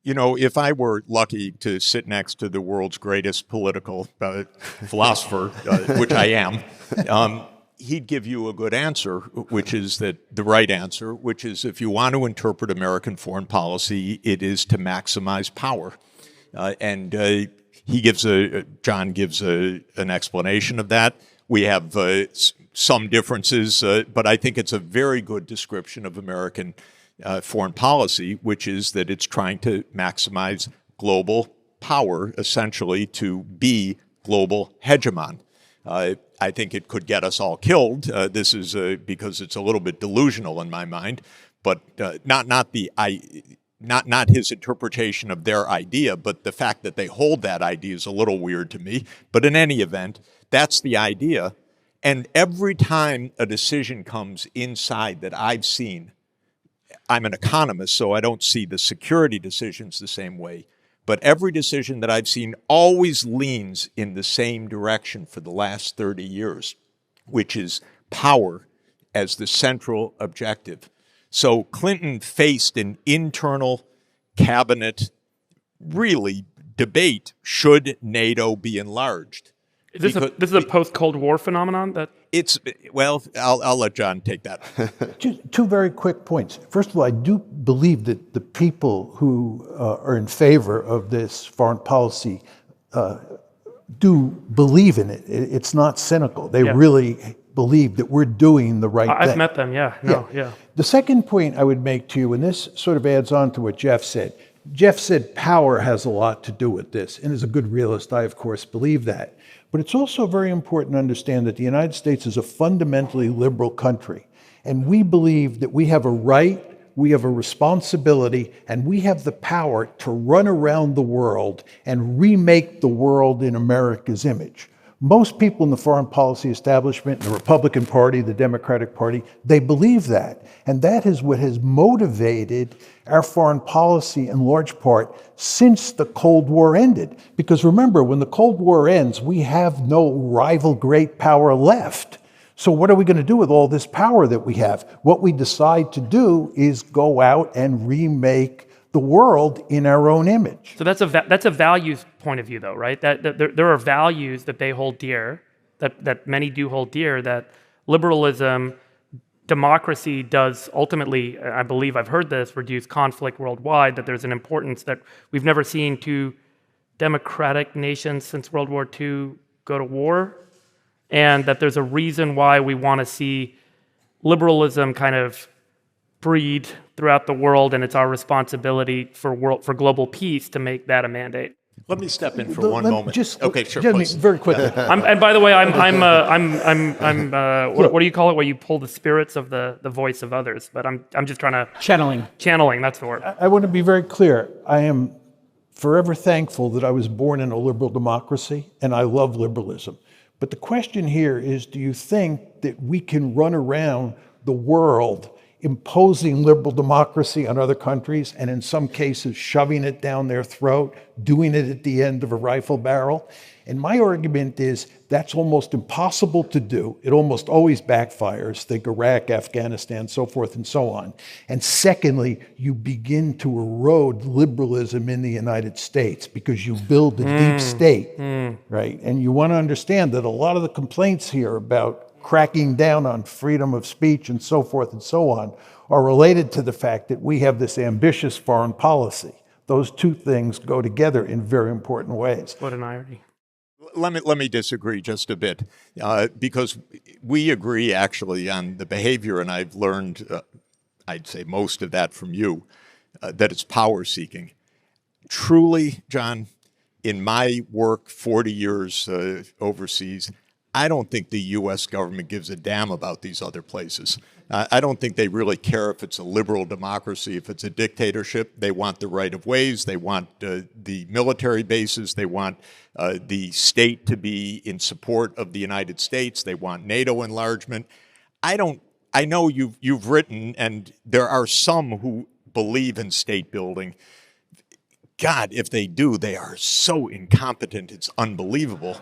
You know, if I were lucky to sit next to the world's greatest political philosopher, which I am, he'd give you a good answer, which is that the right answer, which is if you want to interpret American foreign policy, it is to maximize power. And John gives an explanation of that. We have some differences, but I think it's a very good description of American foreign policy, which is that it's trying to maximize global power, essentially to be global hegemon. I think it could get us all killed. This is because it's a little bit delusional in my mind, but not his interpretation of their idea, but the fact that they hold that idea is a little weird to me. But in any event, that's the idea. And every time a decision comes inside that I've seen, I'm an economist, so I don't see the security decisions the same way. But every decision that I've seen always leans in the same direction for the last 30 years, which is power as the central objective. So Clinton faced an internal cabinet, really, debate, should NATO be enlarged? This is a post-Cold War phenomenon? I'll let John take that. Two very quick points. First of all, I do believe that the people who are in favor of this foreign policy do believe in it. It's not cynical. They really believe that we're doing the right thing. I've met them, yeah. The second point I would make to you, and this sort of adds on to what Jeff said. Jeff said power has a lot to do with this, and as a good realist, I, of course, believe that. But it's also very important to understand that the United States is a fundamentally liberal country, and we believe that we have a right, we have a responsibility, and we have the power to run around the world and remake the world in America's image. Most people in the foreign policy establishment, the Republican Party, the Democratic Party, they believe that. And that is what has motivated our foreign policy in large part since the Cold War ended. Because remember, when the Cold War ends, we have no rival great power left. So what are we going to do with all this power that we have? What we decide to do is go out and remake the world in our own image. So that's a values point of view, though, right? That there are values that they hold dear, that many do hold dear, that liberalism, democracy does ultimately, I believe I've heard this, reduce conflict worldwide, that there's an importance that we've never seen two democratic nations since World War II go to war, and that there's a reason why we want to see liberalism kind of breed throughout the world, and it's our responsibility for global peace to make that a mandate. Let me step in for one moment. Okay, sure. Please. Very quickly. And by the way, what do you call it? Where you pull the spirits of the voice of others? But I'm just trying to channeling. That's the word. I want to be very clear. I am forever thankful that I was born in a liberal democracy, and I love liberalism. But the question here is, do you think that we can run around the world imposing liberal democracy on other countries, and in some cases shoving it down their throat, doing it at the end of a rifle barrel? And my argument is that's almost impossible to do. It almost always backfires. Think Iraq, Afghanistan, so forth and so on. And secondly, you begin to erode liberalism in the United States because you build a deep state, right? And you want to understand that a lot of the complaints here about cracking down on freedom of speech and so forth and so on are related to the fact that we have this ambitious foreign policy. Those two things go together in very important ways. What an irony. Let me disagree just a bit, because we agree actually on the behavior, and I've learned, I'd say most of that from you, that it's power seeking. Truly, John, in my work, 40 years overseas, I don't think the U.S. government gives a damn about these other places. I don't think they really care if it's a liberal democracy, if it's a dictatorship. They want the right of ways. They want the military bases. They want the state to be in support of the United States. They want NATO enlargement. I know you've written, and there are some who believe in state building. God, if they do, they are so incompetent, it's unbelievable.